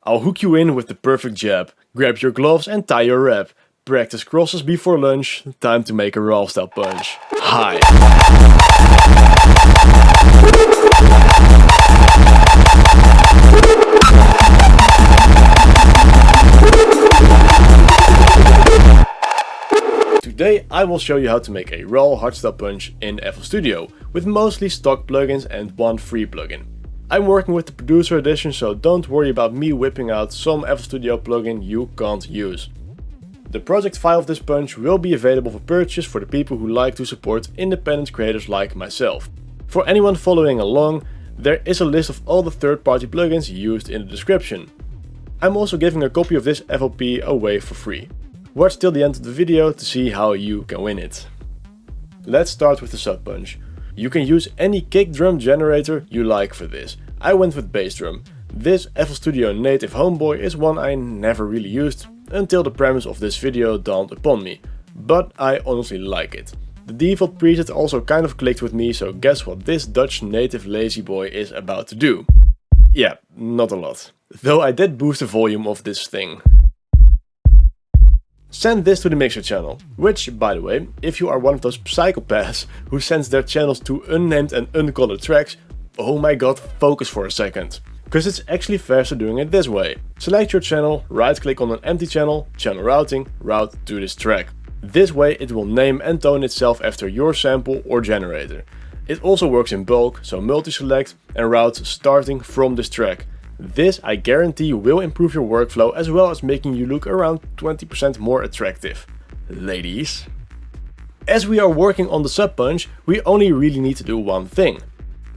I'll hook you in with the perfect jab. Grab your gloves and tie your wrap. Practice crosses before lunch. Time to make a Hardstyle punch. Hi. Today I will show you how to make a raw Hardstyle punch in FL Studio with mostly stock plugins and one free plugin. I'm working with the producer edition, so don't worry about me whipping out some FL Studio plugin you can't use. The project file of this punch will be available for purchase for the people who like to support independent creators like myself. For anyone following along, there is a list of all the third-party plugins used in the description. I'm also giving a copy of this FLP away for free. Watch till the end of the video to see how you can win it. Let's start with the sub punch. You can use any kick drum generator you like for this. I went with bass drum. This FL Studio native homeboy is one I never really used until the premise of this video dawned upon me, but I honestly like it. The default preset also kind of clicked with me, so guess what this Dutch native lazy boy is about to do? Yeah, not a lot. Though I did boost the volume of this thing. Send this to the mixer channel, which, by the way, if you are one of those psychopaths who sends their channels to unnamed and uncolored tracks, oh my god, focus for a second. Because it's actually faster doing it this way. Select your channel, right click on an empty channel, channel routing, route to this track. This way it will name and tone itself after your sample or generator. It also works in bulk, so multi-select and route starting from this track. This, I guarantee, will improve your workflow as well as making you look around 20% more attractive. Ladies. As we are working on the sub punch, we only really need to do one thing.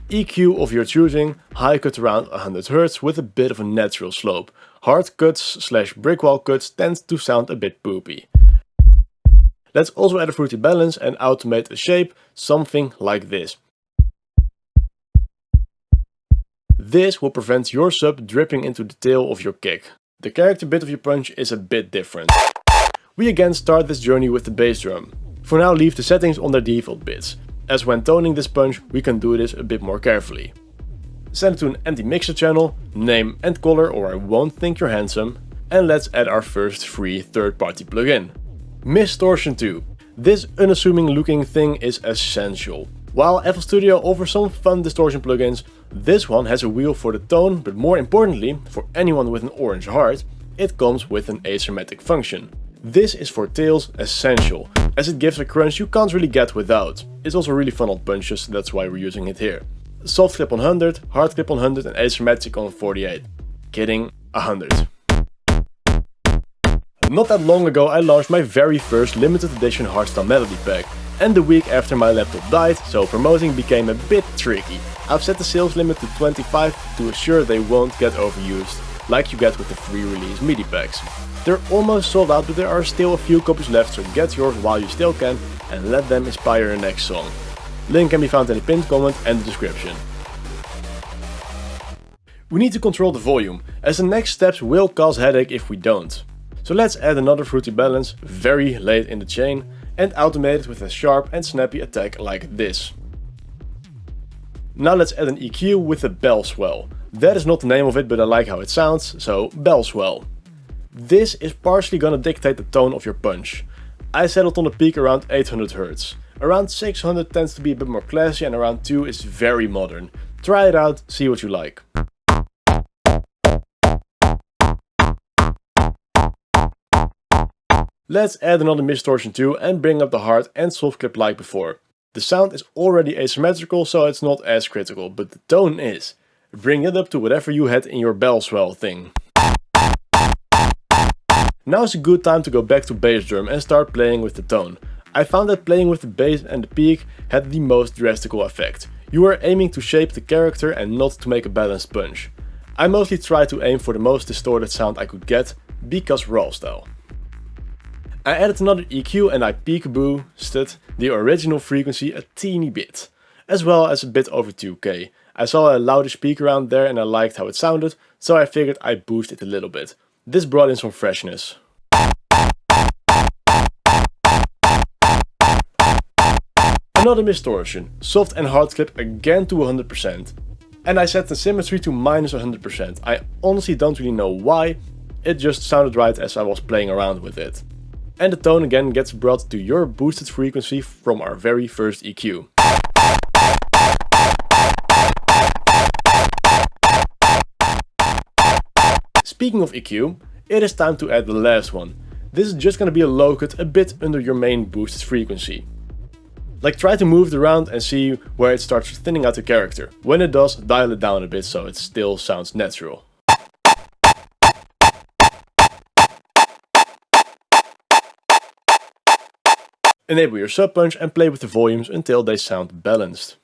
EQ of your choosing, high cut around 100 Hz with a bit of a natural slope. Hard cuts / brickwall cuts tend to sound a bit poopy. Let's also add a fruity balance and automate a shape, something like this. This will prevent your sub dripping into the tail of your kick. The character bit of your punch is a bit different. We again start this journey with the bass drum. For now leave the settings on their default bits, as when toning this punch we can do this a bit more carefully. Send it to an empty mixer channel, name and color or I won't think you're handsome, and let's add our first free third-party plugin. Misstortion 2. This unassuming looking thing is essential. While FL Studio offers some fun distortion plugins, this one has a wheel for the tone, but more importantly, for anyone with an orange heart, it comes with an asymmetric function. This is for tails essential, as it gives a crunch you can't really get without. It's also really fun on punches, that's why we're using it here. Soft clip on 100, hard clip on 100 and asymmetric on 48. Kidding, 100. Not that long ago I launched my very first limited edition Hardstyle melody pack. And the week after my laptop died, so promoting became a bit tricky. I've set the sales limit to 25 to assure they won't get overused, like you get with the free release MIDI packs. They're almost sold out, but there are still a few copies left, so get yours while you still can and let them inspire your next song. Link can be found in the pinned comment and the description. We need to control the volume, as the next steps will cause headache if we don't. So let's add another fruity balance very late in the chain and automate it with a sharp and snappy attack like this. Now let's add an EQ with a bell swell. That is not the name of it, but I like how it sounds, so bell swell. This is partially gonna dictate the tone of your punch. I settled on a peak around 800 Hz. Around 600 tends to be a bit more classy and around 2 is very modern. Try it out, see what you like. Let's add another Misstortion 2 and bring up the hard and soft clip like before. The sound is already asymmetrical, so it's not as critical, but the tone is. Bring it up to whatever you had in your bell swell thing. Now is a good time to go back to bass drum and start playing with the tone. I found that playing with the bass and the peak had the most drastic effect. You are aiming to shape the character and not to make a balanced punch. I mostly tried to aim for the most distorted sound I could get, because Hardstyle. I added another EQ and I peekaboo-sted the original frequency a teeny bit, as well as a bit over 2K. I saw a loudish peak around there and I liked how it sounded, so I figured I'd boost it a little bit. This brought in some freshness. Another Misstortion, soft and hard clip again to 100%. And I set the symmetry to -100%. I honestly don't really know why, it just sounded right as I was playing around with it. And the tone again gets brought to your boosted frequency from our very first EQ. Speaking of EQ, it is time to add the last one. This is just gonna be a low cut a bit under your main boosted frequency. Like, try to move it around and see where it starts thinning out the character. When it does, dial it down a bit so it still sounds natural. Enable your sub punch and play with the volumes until they sound balanced.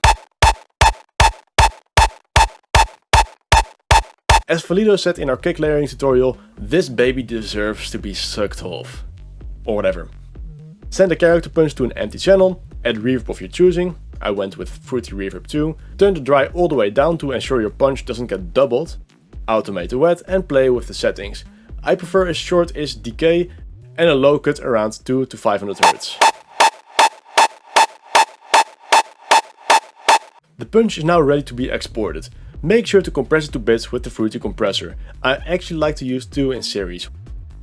As Valido said in our kick layering tutorial, this baby deserves to be sucked off. Or whatever. Send the character punch to an empty channel, add reverb of your choosing, I went with Fruity Reverb 2, turn the dry all the way down to ensure your punch doesn't get doubled, automate the wet and play with the settings. I prefer a short-ish decay and a low cut around 200 to 500 Hz. The punch is now ready to be exported. Make sure to compress it to bits with the Fruity compressor. I actually like to use 2 in series.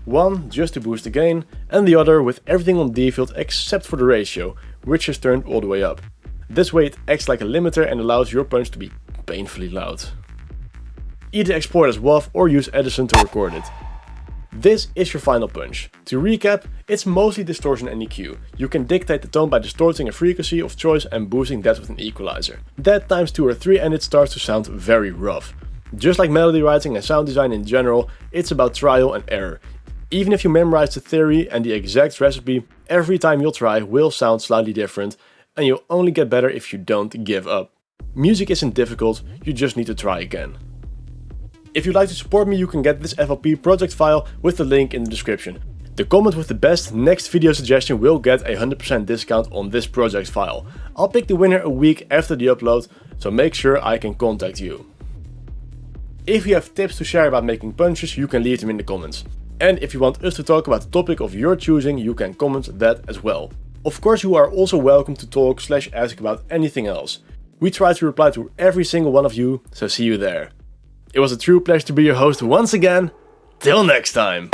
One just to boost the gain, and the other with everything on default except for the ratio, which is turned all the way up. This way it acts like a limiter and allows your punch to be painfully loud. Either export as WAV or use Edison to record it. This is your final punch. To recap, it's mostly distortion and EQ. You can dictate the tone by distorting a frequency of choice and boosting that with an equalizer. That times 2 or 3 and it starts to sound very rough. Just like melody writing and sound design in general, it's about trial and error. Even if you memorize the theory and the exact recipe, every time you'll try will sound slightly different, and you'll only get better if you don't give up. Music isn't difficult, you just need to try again. If you'd like to support me, you can get this FLP project file with the link in the description. The comment with the best next video suggestion will get a 100% discount on this project file. I'll pick the winner a week after the upload, so make sure I can contact you. If you have tips to share about making punches, you can leave them in the comments. And if you want us to talk about the topic of your choosing, you can comment that as well. Of course, you are also welcome to talk/ask about anything else. We try to reply to every single one of you, so see you there. It was a true pleasure to be your host once again. Till next time.